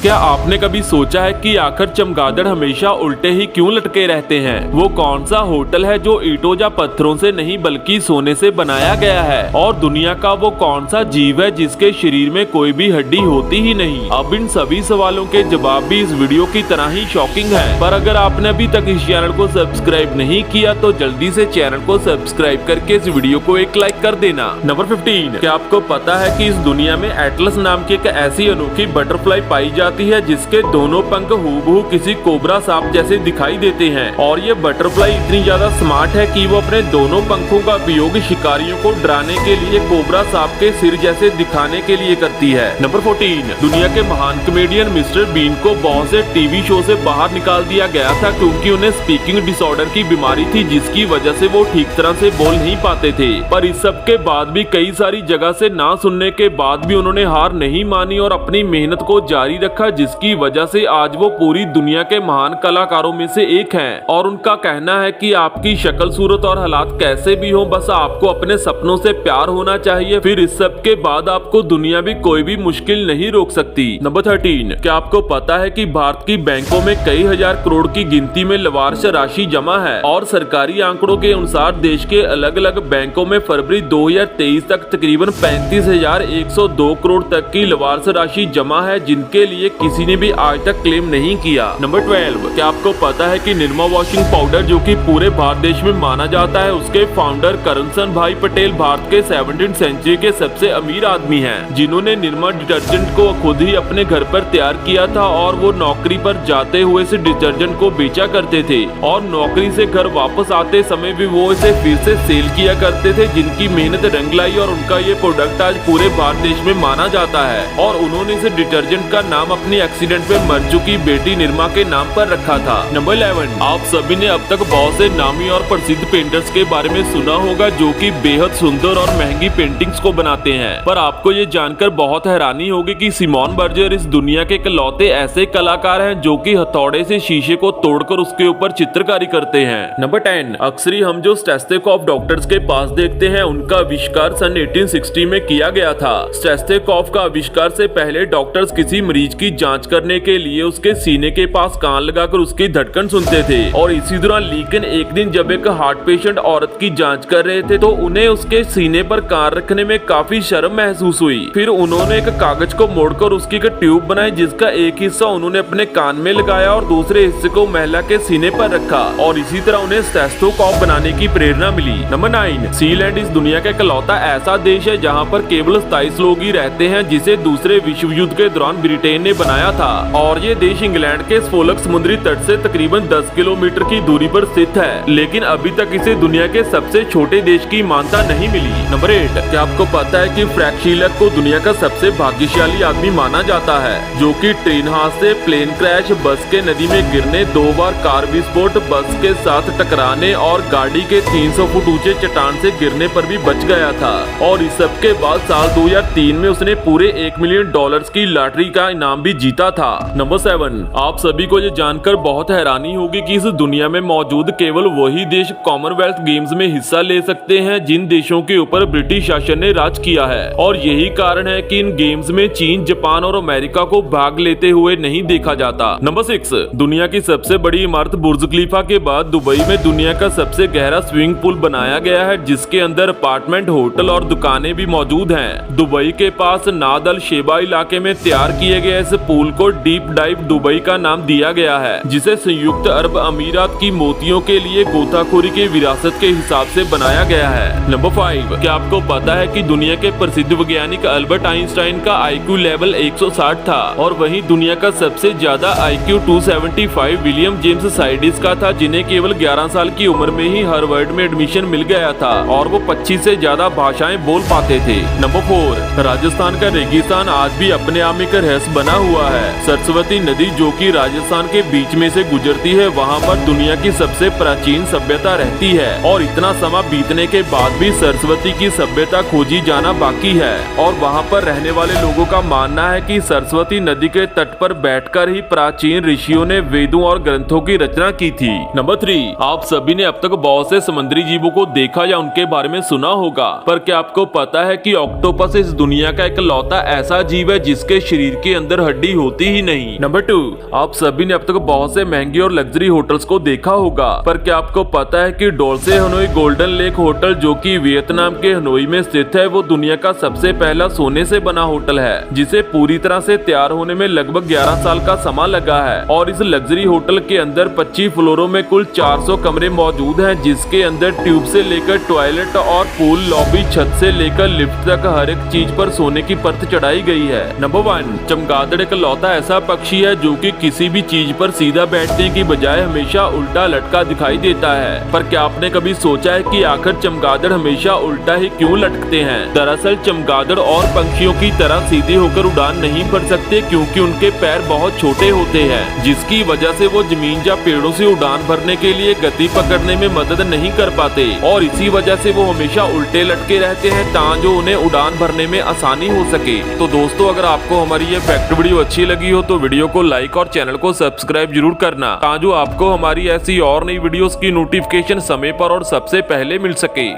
क्या आपने कभी सोचा है कि आखिर चमगादड़ हमेशा उल्टे ही क्यों लटके रहते हैं? वो कौन सा होटल है जो ईंटों या पत्थरों से नहीं बल्कि सोने से बनाया गया है? और दुनिया का वो कौन सा जीव है जिसके शरीर में कोई भी हड्डी होती ही नहीं? अब इन सभी सवालों के जवाब भी इस वीडियो की तरह ही शॉकिंग है। पर अगर आपने अभी तक इस चैनल को सब्सक्राइब नहीं किया तो जल्दी से चैनल को सब्सक्राइब करके इस वीडियो को एक लाइक कर देना। नंबर 15, क्या आपको पता है कि इस दुनिया में एटलस नाम की एक ऐसी अनोखी बटरफ्लाई पाई जाती है जिसके दोनों पंख हूबहू किसी कोबरा सांप जैसे दिखाई देते हैं। और ये बटरफ्लाई इतनी ज्यादा स्मार्ट है कि वो अपने दोनों पंखों का उपयोग शिकारियों को डराने के लिए कोबरा सांप के सिर जैसे दिखाने के लिए करती है। नंबर 14, दुनिया के महान कॉमेडियन मिस्टर बीन को बहुत से टीवी शो से बाहर निकाल दिया गया था क्योंकि उन्हें स्पीकिंग डिसऑर्डर की बीमारी थी जिसकी वजह से वो ठीक तरह से बोल नहीं पाते थे। पर इस सब के बाद भी कई सारी जगह से ना सुनने के बाद भी उन्होंने हार नहीं मानी और अपनी मेहनत को जारी रखा, जिसकी वजह से आज वो पूरी दुनिया के महान कलाकारों में से एक हैं। और उनका कहना है कि आपकी शक्ल सूरत और हालात कैसे भी हो, बस आपको अपने सपनों से प्यार होना चाहिए, फिर इस सब के बाद आपको दुनिया भी कोई भी मुश्किल नहीं रोक सकती। नंबर 13, क्या आपको पता है कि भारत की बैंकों में कई हजार करोड़ की गिनती में लवारिश राशि जमा है? और सरकारी आंकड़ों के अनुसार देश के अलग अलग बैंकों में फरवरी 2023 तक तकरीबन 35,102 करोड़ तक की लवारिश राशि जमा है, जिनके लिए किसी ने भी आज तक क्लेम नहीं किया। नंबर 12, क्या आपको पता है कि निरमा वॉशिंग पाउडर जो कि पूरे भारत देश में माना जाता है, उसके फाउंडर करमचंद भाई पटेल भारत के 17वीं सेंचुरी के सबसे अमीर आदमी हैं, जिन्होंने निरमा डिटर्जेंट को खुद ही अपने घर पर तैयार किया था। और वो नौकरी पर जाते हुए इस डिटर्जेंट को बेचा करते थे और नौकरी से घर वापस आते समय भी वो इसे फिर से सेल किया करते थे, जिनकी मेहनत रंग लाई और उनका ये प्रोडक्ट आज पूरे भारत देश में माना जाता है। और उन्होंने इस डिटर्जेंट का नाम अपनी एक्सीडेंट में मर चुकी बेटी निरमा के नाम पर रखा था। नंबर 11, आप सभी ने अब तक बहुत से नामी और प्रसिद्ध पेंटर्स के बारे में सुना होगा जो कि बेहद सुंदर और महंगी पेंटिंग्स को बनाते हैं। पर आपको ये जानकर बहुत हैरानी होगी कि सिमोन बर्जर इस दुनिया के इकलौते ऐसे कलाकार हैं जो कि हथौड़े से शीशे को तोड़कर उसके ऊपर चित्रकारी करते हैं। नंबर 10, अक्सर ही हम जो स्टेथोस्कोप डॉक्टर्स के पास देखते हैं उनका आविष्कार सन 1860 में किया गया था। स्टेथोस्कोप का आविष्कार से पहले डॉक्टर्स किसी मरीज की जांच करने के लिए उसके सीने के पास कान लगाकर उसकी धड़कन सुनते थे। और इसी दौरान लेकिन एक दिन जब एक हार्ट पेशेंट औरत की जांच कर रहे थे तो उन्हें उसके सीने पर कान रखने में काफी शर्म महसूस हुई। फिर उन्होंने एक कागज को मोड़कर उसकी एक ट्यूब बनाई जिसका एक हिस्सा उन्होंने अपने कान में लगाया और दूसरे हिस्से को महिला के सीने पर रखा और इसी तरह उन्हें स्टेथोस्कोप बनाने की प्रेरणा मिली। नंबर 9, सीलैंड इस दुनिया का इकलौता ऐसा देश है जहाँ पर केवल 27 लोग ही रहते हैं, जिसे दूसरे विश्व युद्ध के दौरान ब्रिटेन ने बनाया था। और ये देश इंग्लैंड के स्फोलक समुद्री तट से तकरीबन 10 किलोमीटर की दूरी पर स्थित है, लेकिन अभी तक इसे दुनिया के सबसे छोटे देश की मान्यता नहीं मिली। नंबर 8, क्या आपको पता है कि फ्रैंक शीलर को दुनिया का सबसे भाग्यशाली आदमी माना जाता है, जो कि ट्रेन हादसे, प्लेन क्रैश, बस के नदी में गिरने, 2 बार कार विस्फोट, बस के साथ टकराने और गाड़ी के 300 फुट ऊंचे चट्टान से गिरने पर भी बच गया था। और इस सब के बाद साल 2003 में उसने पूरे $1 मिलियन की लॉटरी का इनाम भी जीता था। नंबर 7, आप सभी को ये जानकर बहुत हैरानी होगी कि इस दुनिया में मौजूद केवल वही देश कॉमनवेल्थ गेम्स में हिस्सा ले सकते हैं जिन देशों के ऊपर ब्रिटिश शासन ने राज किया है। और यही कारण है कि इन गेम्स में चीन, जापान और अमेरिका को भाग लेते हुए नहीं देखा जाता। नंबर 6, दुनिया की सबसे बड़ी इमारत बुर्ज खलीफा के बाद दुबई में दुनिया का सबसे गहरा स्विमिंग पूल बनाया गया है, जिसके अंदर अपार्टमेंट, होटल और दुकानें भी मौजूद हैं। दुबई के पास नाद अल शेबा इलाके में तैयार किए गए इस पूल को डीप डाइव दुबई का नाम दिया गया है, जिसे संयुक्त अरब अमीरात की मोतियों के लिए गोताखोरी की विरासत के हिसाब से बनाया गया है। नंबर 5, क्या आपको पता है कि दुनिया के प्रसिद्ध वैज्ञानिक अल्बर्ट आइंस्टाइन का IQ लेवल 160 था और वहीं दुनिया का सबसे ज्यादा IQ 275 विलियम जेम्स साइडिस का था, जिन्हें केवल 11 साल की उम्र में ही हार्वर्ड में एडमिशन मिल गया था और वो 25 से ज्यादा भाषाएं बोल पाते थे। नंबर 4, राजस्थान का रेगिस्तान आज भी अपने आप में एक रहस्य बना हुआ है। सरस्वती नदी जो कि राजस्थान के बीच में से गुजरती है, वहाँ पर दुनिया की सबसे प्राचीन सभ्यता रहती है और इतना समय बीतने के बाद भी सरस्वती की सभ्यता खोजी जाना बाकी है। और वहाँ पर रहने वाले लोगों का मानना है कि सरस्वती नदी के तट पर बैठकर ही प्राचीन ऋषियों ने वेदों और ग्रंथों की रचना की थी। नंबर 3, आप सभी ने अब तक बहुत से समुद्री जीवों को देखा या उनके बारे में सुना होगा, पर क्या आपको पता है कि ऑक्टोपस इस दुनिया का इकलौता ऐसा जीव है जिसके शरीर के अंदर हड्डी होती ही नहीं। नंबर 2, आप सभी ने अब तक बहुत से महंगे और लग्जरी होटल्स को देखा होगा, पर क्या आपको पता है कि Dolce Hanoi golden lake hotel जो कि वियतनाम के हनोई में स्थित है, वो दुनिया का सबसे पहला सोने से बना होटल है, जिसे पूरी तरह से तैयार होने में लगभग 11 साल का समय लगा है। और इस लग्जरी होटल के अंदर 25 फ्लोरों में कुल 400 कमरे मौजूद हैं, जिसके अंदर ट्यूब से लेकर टॉयलेट और पूल, लॉबी, छत से लेकर लिफ्ट तक हर एक चीज पर सोने की परत चढ़ाई गई है। नंबर 1, चमगादड़ एक लौता ऐसा पक्षी है जो कि किसी भी चीज पर सीधा बैठने की बजाय हमेशा उल्टा लटका दिखाई देता है। पर क्या आपने कभी सोचा है कि आखिर चमगादड़ हमेशा उल्टा ही क्यों लटकते हैं? दरअसल चमगादड़ और पंछियों की तरह सीधे होकर उड़ान नहीं भर सकते, क्योंकि उनके पैर बहुत छोटे होते हैं, जिसकी वजह से वो जमीन या पेड़ों से उड़ान भरने के लिए गति पकड़ने में मदद नहीं कर पाते, और इसी वजह से वो हमेशा उल्टे लटके रहते हैं ताकि उन्हें उड़ान भरने में आसानी हो सके। तो दोस्तों, अगर आपको हमारी ये फैक्ट वीडियो अच्छी लगी हो तो वीडियो को लाइक और चैनल को सब्सक्राइब जरूर करना, ताकि आपको हमारी ऐसी और नई वीडियोस की नोटिफिकेशन समय पर और सबसे पहले मिल सके।